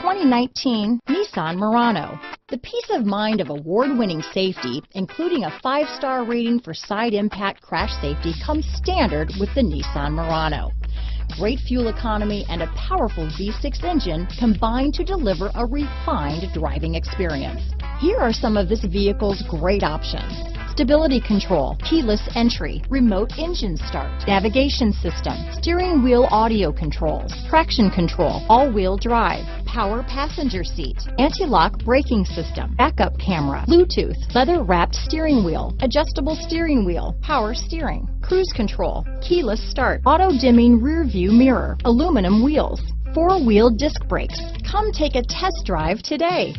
2019 Nissan Murano. The peace of mind of award-winning safety, including a 5-star rating for side impact crash safety, comes standard with the Nissan Murano. Great fuel economy and a powerful V6 engine combine to deliver a refined driving experience. Here are some of this vehicle's great options: stability control, keyless entry, remote engine start, navigation system, steering wheel audio controls, traction control, all-wheel drive, power passenger seat, anti-lock braking system, backup camera, Bluetooth, leather-wrapped steering wheel, adjustable steering wheel, power steering, cruise control, keyless start, auto-dimming rear view mirror, aluminum wheels, 4-wheel disc brakes. Come take a test drive today.